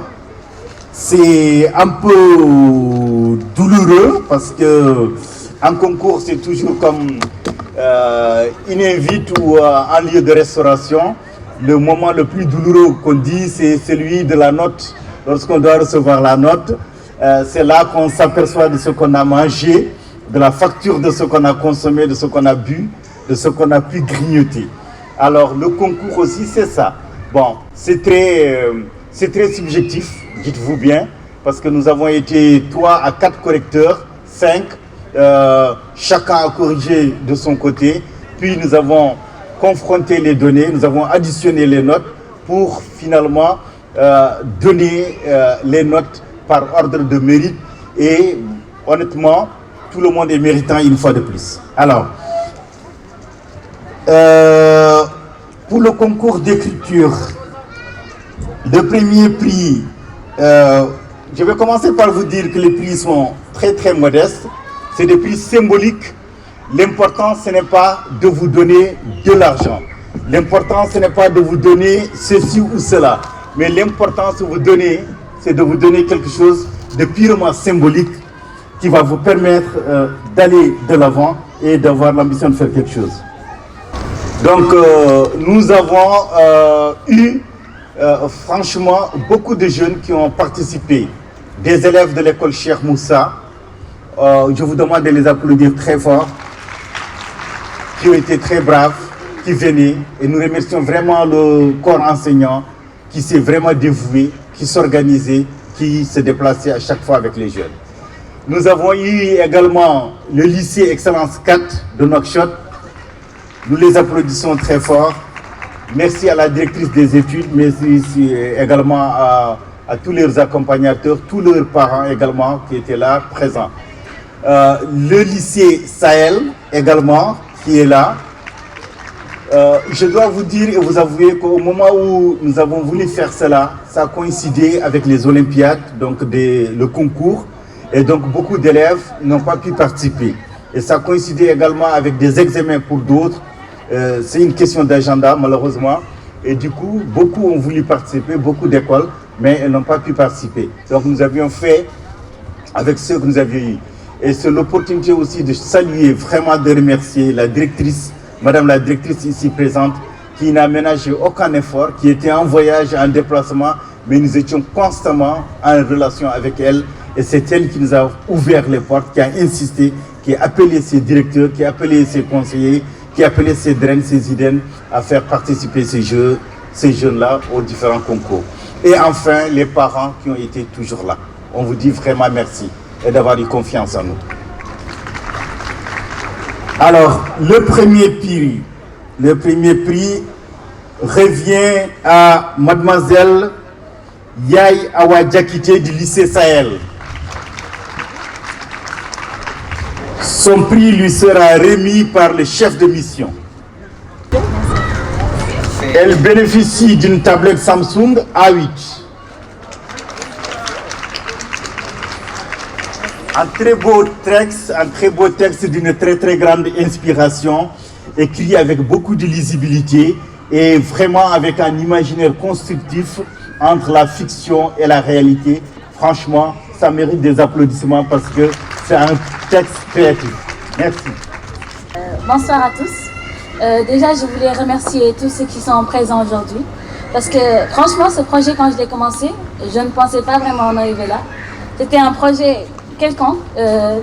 c'est un peu douloureux parce que en concours, c'est toujours comme une invite ou un lieu de restauration. Le moment le plus douloureux qu'on dit, c'est celui de la note. Lorsqu'on doit recevoir la note, c'est là qu'on s'aperçoit de ce qu'on a mangé, de la facture de ce qu'on a consommé, de ce qu'on a bu, de ce qu'on a pu grignoter. Alors le concours aussi, c'est ça. Bon, c'est très subjectif, dites-vous bien, parce que nous avons été 3 à 4 correcteurs, 5, chacun a corrigé de son côté, puis nous avons confronté les données, nous avons additionné les notes pour finalement donner les notes par ordre de mérite et honnêtement, tout le monde est méritant une fois de plus. Alors, pour le concours d'écriture, le premier prix, je vais commencer par vous dire que les prix sont très très modestes. C'est des prix symboliques. L'important, ce n'est pas de vous donner de l'argent. L'important, ce n'est pas de vous donner ceci ou cela. Mais l'important, c'est de vous donner quelque chose de purement symbolique qui va vous permettre d'aller de l'avant et d'avoir l'ambition de faire quelque chose. Donc, nous avons eu franchement, beaucoup de jeunes qui ont participé, des élèves de l'école Cheikh Moussa, je vous demande de les applaudir très fort, qui ont été très braves, qui venaient, et nous remercions vraiment le corps enseignant qui s'est vraiment dévoué, qui s'organisait, qui se déplaçait à chaque fois avec les jeunes. Nous avons eu également le lycée Excellence 4 de Nouakchott. Nous les applaudissons très fort. Merci à la directrice des études, merci également à tous leurs accompagnateurs, tous leurs parents également qui étaient là, présents. Le lycée Sahel également qui est là. Je dois vous dire et vous avouer qu'au moment où nous avons voulu faire cela, ça a coïncidé avec les Olympiades, donc le concours. Et donc beaucoup d'élèves n'ont pas pu participer. Et ça a coïncidé également avec des examens pour d'autres. C'est une question d'agenda malheureusement. Et du coup, beaucoup ont voulu participer, beaucoup d'écoles, mais elles n'ont pas pu participer. Donc nous avions fait avec ceux que nous avions eu. Et c'est l'opportunité aussi de saluer, vraiment de remercier la directrice, Madame la directrice ici présente, qui n'a ménagé aucun effort, qui était en voyage, en déplacement, mais nous étions constamment en relation avec elle. Et c'est elle qui nous a ouvert les portes, qui a insisté, qui a appelé ses directeurs, qui a appelé ses conseillers, qui a appelé ses draines, ses idènes à faire participer ces jeunes-là aux différents concours. Et enfin, les parents qui ont été toujours là. On vous dit vraiment merci et d'avoir eu confiance en nous. Alors, le premier prix revient à Mademoiselle Yaye Awa Diakité du lycée Sahel. Son prix lui sera remis par le chef de mission. Elle bénéficie d'une tablette Samsung A8. Un très beau texte d'une très grande inspiration, écrit avec beaucoup de lisibilité et vraiment avec un imaginaire constructif entre la fiction et la réalité. Franchement, ça mérite des applaudissements parce que c'est un texte créatif. Merci. Bonsoir à tous. Déjà, je voulais remercier tous ceux qui sont présents aujourd'hui. Parce que franchement, ce projet, quand je l'ai commencé, je ne pensais pas vraiment en arriver là. C'était un projet quelconque.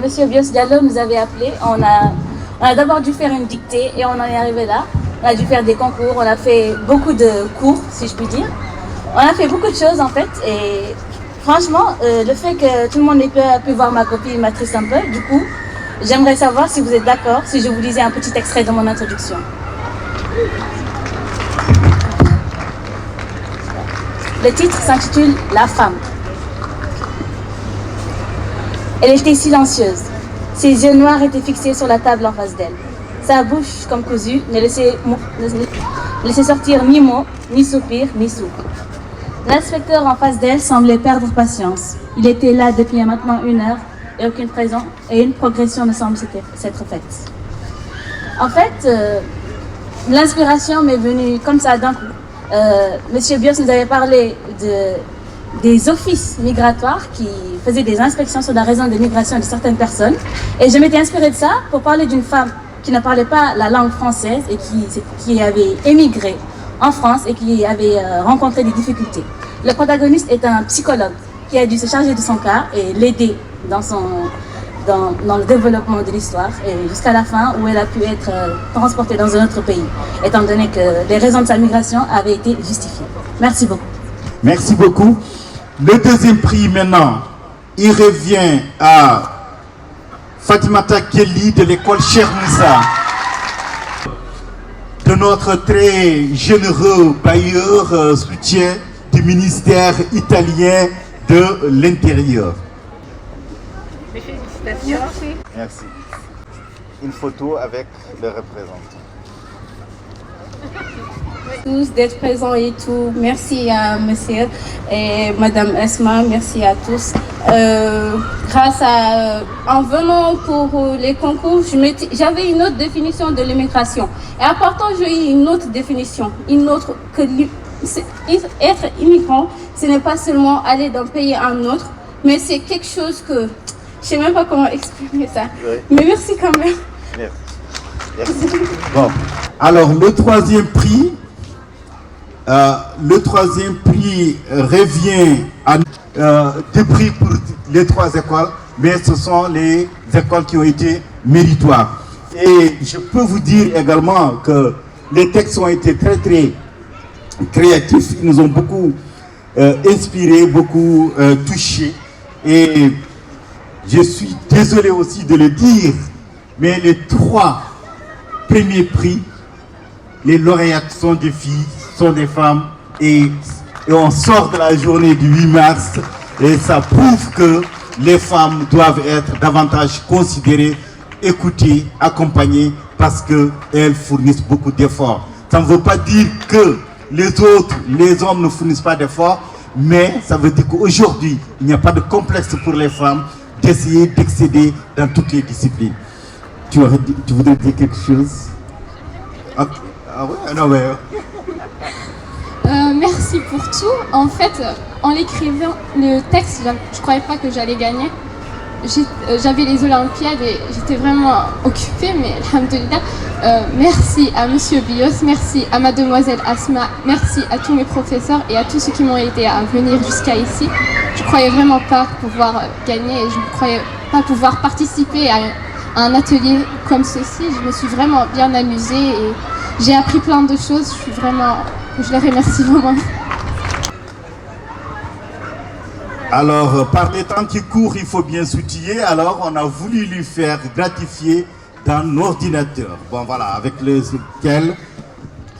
Monsieur Bios Diallo nous avait appelé. On a d'abord dû faire une dictée et on en est arrivé là. On a dû faire des concours, on a fait beaucoup de cours, si je puis dire. On a fait beaucoup de choses en fait. Et franchement, le fait que tout le monde ait pu voir ma copie m'attriste un peu. Du coup, j'aimerais savoir si vous êtes d'accord, si je vous lisais un petit extrait de mon introduction. Le titre s'intitule « La femme ». Elle était silencieuse. Ses yeux noirs étaient fixés sur la table en face d'elle. Sa bouche, comme cousue, ne laissait sortir ni mot, ni soupir, ni souffle. L'inspecteur en face d'elle semblait perdre patience. Il était là depuis maintenant 1 heure et aucune raison et une progression ne semble s'être faite. En fait, l'inspiration m'est venue comme ça d'un coup. Monsieur Bios nous avait parlé des offices migratoires qui faisaient des inspections sur la raison de migration de certaines personnes. Et je m'étais inspirée de ça pour parler d'une femme qui ne parlait pas la langue française et qui avait émigré en France et qui avait rencontré des difficultés. Le protagoniste est un psychologue qui a dû se charger de son cas et l'aider dans le développement de l'histoire et jusqu'à la fin où elle a pu être transportée dans un autre pays, étant donné que les raisons de sa migration avaient été justifiées. Merci beaucoup. Merci beaucoup. Le deuxième prix maintenant, il revient à Fatimata Kelly de l'école Cheikh Moussa, de notre très généreux bailleur soutien du ministère italien de l'Intérieur. Félicitations. Merci. Une photo avec le représentant. Tous d'être présents et tout. Merci à monsieur et madame Esma, merci à tous. En venant pour les concours, j'avais une autre définition de l'immigration. Et en partant, j'ai eu une autre définition, être immigrant, ce n'est pas seulement aller d'un pays à un autre, mais c'est quelque chose que je ne sais même pas comment exprimer ça. Oui. Mais merci quand même. Merci. Merci. Bon. Alors, le troisième prix Le troisième prix revient à deux prix pour les 3 écoles, mais ce sont les écoles qui ont été méritoires. Et je peux vous dire également que les textes ont été très créatifs, ils nous ont beaucoup inspirés, beaucoup touchés. Et je suis désolé aussi de le dire, mais les 3 premiers prix, les lauréates sont des filles, sont des femmes, et on sort de la journée du 8 mars, et ça prouve que les femmes doivent être davantage considérées, écoutées, accompagnées, parce qu'elles fournissent beaucoup d'efforts. Ça ne veut pas dire que les hommes ne fournissent pas d'efforts, mais ça veut dire qu'aujourd'hui, il n'y a pas de complexe pour les femmes d'essayer d'excéder dans toutes les disciplines. Tu voudrais dire quelque chose? Ah ouais, non, mais... Merci pour tout. En fait, en l'écrivant, le texte, je ne croyais pas que j'allais gagner. J'avais les Olympiades et j'étais vraiment occupée, mais alhamdoulilah. Merci à Monsieur Bios, merci à Mademoiselle Asma, merci à tous mes professeurs et à tous ceux qui m'ont aidé à venir jusqu'à ici. Je ne croyais vraiment pas pouvoir gagner et je ne croyais pas pouvoir participer à un atelier comme ceci. Je me suis vraiment bien amusée et j'ai appris plein de choses. Je les remercie vraiment. Alors, par les temps qui courent, il faut bien s'outiller. Alors, on a voulu lui faire gratifier d'un ordinateur. Bon, voilà, avec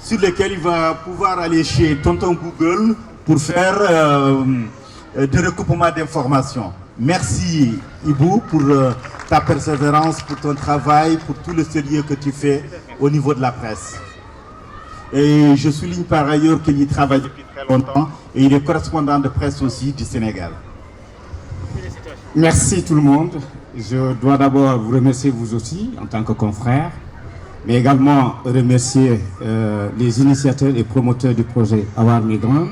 sur lequel il va pouvoir aller chez Tonton Google pour faire des recoupements d'informations. Merci, Ibou, pour ta persévérance, pour ton travail, pour tout le sérieux que tu fais au niveau de la presse. Et je souligne par ailleurs qu'il y travaille depuis très longtemps et il est correspondant de presse aussi du Sénégal. Merci tout le monde. Je dois d'abord vous remercier vous aussi en tant que confrère, mais également remercier les initiateurs et promoteurs du projet Avoir Migrant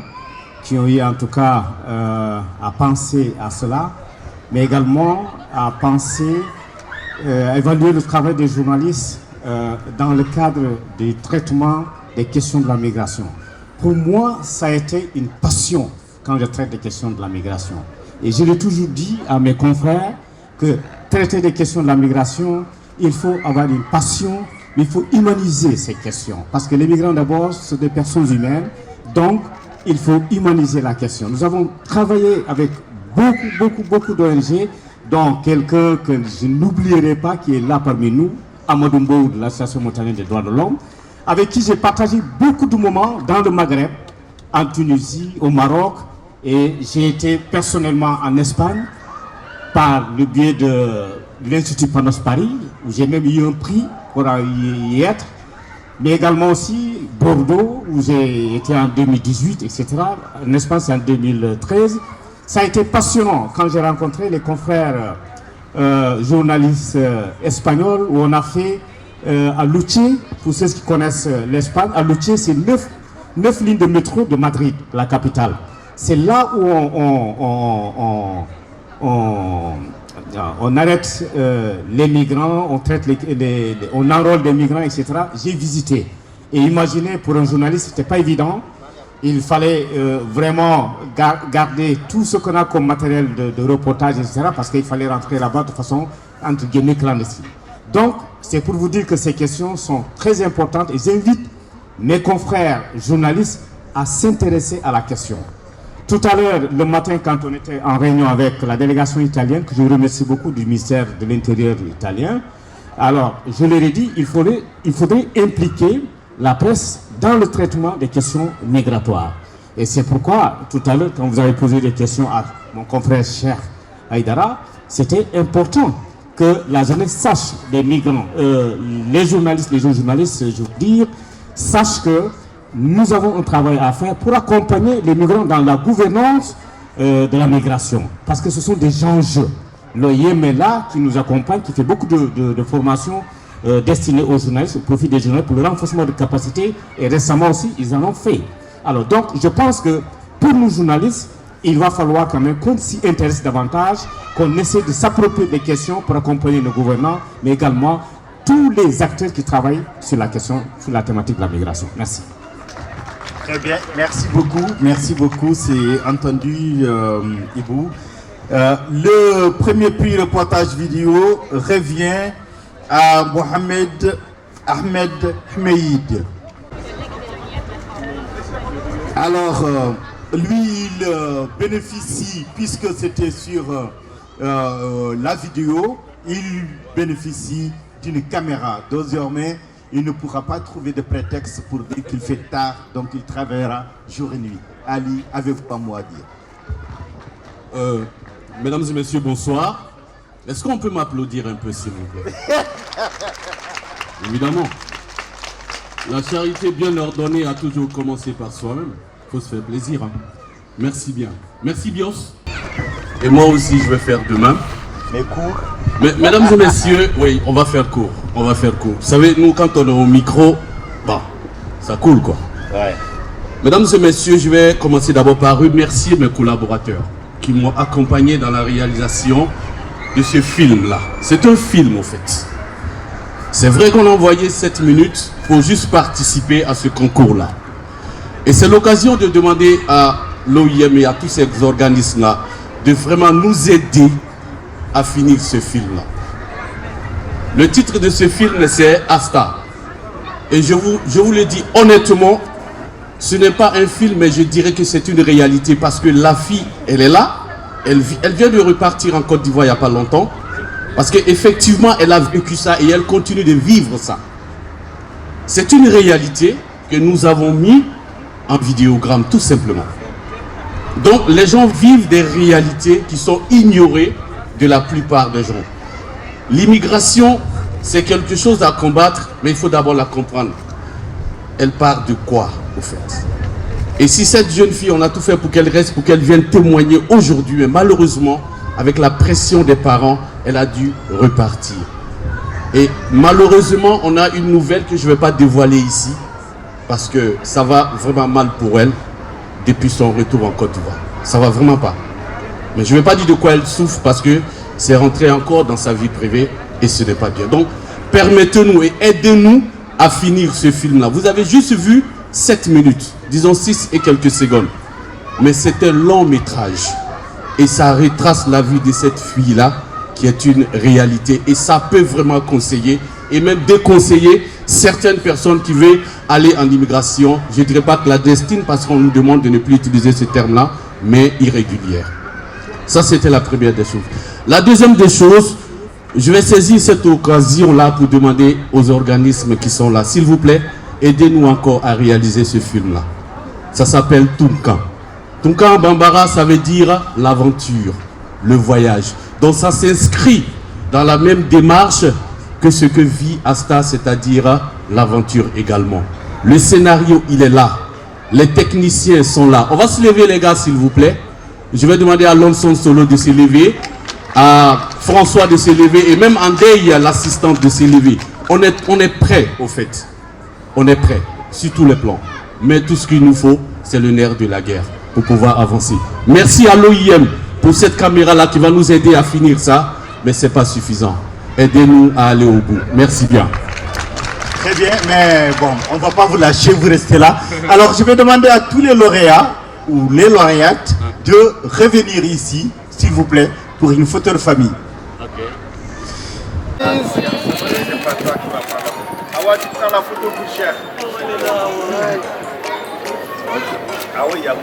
qui ont eu en tout cas à penser à cela, mais également à penser, à évaluer le travail des journalistes dans le cadre du traitement des questions de la migration. Pour moi, ça a été une passion quand je traite des questions de la migration. Et je l'ai toujours dit à mes confrères que traiter des questions de la migration, il faut avoir une passion, mais il faut humaniser ces questions. Parce que les migrants d'abord, ce sont des personnes humaines, donc il faut humaniser la question. Nous avons travaillé avec beaucoup d'ONG, dont quelqu'un que je n'oublierai pas, qui est là parmi nous, Amadou Mbow de l'Association montanière des droits de l'homme, avec qui j'ai partagé beaucoup de moments dans le Maghreb, en Tunisie, au Maroc, et j'ai été personnellement en Espagne par le biais de l'Institut Panos Paris, où j'ai même eu un prix pour y être, mais également aussi Bordeaux, où j'ai été en 2018, etc. En Espagne, c'est en 2013. Ça a été passionnant quand j'ai rencontré les confrères journalistes espagnols, où on a fait à Luche, pour ceux qui connaissent l'Espagne, à Luche, c'est 9 lignes de métro de Madrid, la capitale. C'est là où on arrête les migrants, on traite on enrôle des migrants, etc. J'ai visité. Et imaginez, pour un journaliste, c'était pas évident. Il fallait vraiment garder tout ce qu'on a comme matériel de reportage, etc. Parce qu'il fallait rentrer là-bas de façon, entre guillemets, clandestine. Donc, c'est pour vous dire que ces questions sont très importantes et j'invite mes confrères journalistes à s'intéresser à la question. Tout à l'heure, le matin, quand on était en réunion avec la délégation italienne, que je remercie beaucoup du ministère de l'Intérieur italien, alors, je leur ai dit, il faudrait impliquer la presse dans le traitement des questions migratoires. Et c'est pourquoi, tout à l'heure, quand vous avez posé des questions à mon confrère Cheikh Haïdara, c'était important que la jeunesse sache, les migrants, les journalistes, je veux dire, sachent que nous avons un travail à faire pour accompagner les migrants dans la gouvernance de la migration. Parce que ce sont des enjeux. L'OIM est là, qui nous accompagne, qui fait beaucoup de formations destinées aux journalistes, au profit des journalistes, pour le renforcement de capacités. Et récemment aussi, ils en ont fait. Alors donc, je pense que pour nous journalistes, il va falloir quand même qu'on s'y intéresse davantage, qu'on essaie de s'approprier des questions pour accompagner nos gouvernants, mais également tous les acteurs qui travaillent sur la question, sur la thématique de la migration. Merci. Très bien, merci beaucoup. Merci beaucoup, c'est entendu, Ibou. Le premier prix reportage vidéo revient à Mohamed Ahmed Hmeid. Alors, lui, il bénéficie, puisque c'était sur la vidéo, il bénéficie d'une caméra. Désormais, il ne pourra pas trouver de prétexte pour dire qu'il fait tard, donc il travaillera jour et nuit. Ali, avez-vous pas mot à dire? Mesdames et messieurs, bonsoir. Est-ce qu'on peut m'applaudir un peu, s'il vous plaît? Évidemment. La charité bien ordonnée a toujours commencé par soi-même. Il faut se faire plaisir. Hein. Merci bien. Merci, Bios. Et moi aussi, je vais faire de même. Mais court. Mesdames et messieurs, oui, on va faire court. On va faire court. Vous savez, nous, quand on est au micro, bah, ça coule, quoi. Ouais. Mesdames et messieurs, je vais commencer d'abord par remercier mes collaborateurs qui m'ont accompagné dans la réalisation de ce film-là. C'est un film, en fait. C'est vrai qu'on a envoyé 7 minutes pour juste participer à ce concours-là. Et c'est l'occasion de demander à l'OIM et à tous ces organismes-là de vraiment nous aider à finir ce film-là. Le titre de ce film, c'est Asta. Et je vous le dis honnêtement, ce n'est pas un film, mais je dirais que c'est une réalité parce que la fille, elle est là, elle vient de repartir en Côte d'Ivoire il n'y a pas longtemps. Parce qu'effectivement, elle a vécu ça et elle continue de vivre ça. C'est une réalité que nous avons mis en vidéogramme, tout simplement. Donc, les gens vivent des réalités qui sont ignorées de la plupart des gens. L'immigration, c'est quelque chose à combattre, mais il faut d'abord la comprendre. Elle part de quoi, au fait? Et si cette jeune fille, on a tout fait pour qu'elle reste, pour qu'elle vienne témoigner aujourd'hui, mais malheureusement, avec la pression des parents, elle a dû repartir. Et malheureusement, on a une nouvelle que je ne vais pas dévoiler ici, parce que ça va vraiment mal pour elle depuis son retour en Côte d'Ivoire. Ça va vraiment pas. Mais je ne vais pas dire de quoi elle souffre, parce que c'est rentré encore dans sa vie privée et ce n'est pas bien. Donc, permettez-nous et aidez-nous à finir ce film-là. Vous avez juste vu 7 minutes, disons 6 et quelques secondes. Mais c'est un long métrage. Et ça retrace la vie de cette fille-là, qui est une réalité. Et ça peut vraiment conseiller, et même déconseiller certaines personnes qui veulent aller en immigration. Je ne dirais pas clandestine, parce qu'on nous demande de ne plus utiliser ce terme-là, mais irrégulière. Ça, c'était la première des choses. La deuxième des choses, je vais saisir cette occasion-là pour demander aux organismes qui sont là, s'il vous plaît, aidez-nous encore à réaliser ce film-là. Ça s'appelle Tunkan. Tunkan en Bambara, ça veut dire l'aventure, le voyage. Donc ça s'inscrit dans la même démarche que ce que vit Asta, c'est-à-dire l'aventure également. Le scénario, il est là. Les techniciens sont là. On va se lever, les gars, s'il vous plaît. Je vais demander à Lonson Solo de se lever, à François de se lever, et même Andei, l'assistante, de se lever. On est prêt, au fait. On est prêt, sur tous les plans. Mais tout ce qu'il nous faut, c'est le nerf de la guerre pour pouvoir avancer. Merci à l'OIM pour cette caméra-là qui va nous aider à finir ça, mais ce n'est pas suffisant. Aidez-nous à aller au bout. Merci bien. Très bien, mais bon, on ne va pas vous lâcher, vous restez là. Alors, je vais demander à tous les lauréats ou les lauréates de revenir ici, s'il vous plaît, pour une photo de famille. Ah ouais, tu prends la photo pour cher. Ah oui, il y a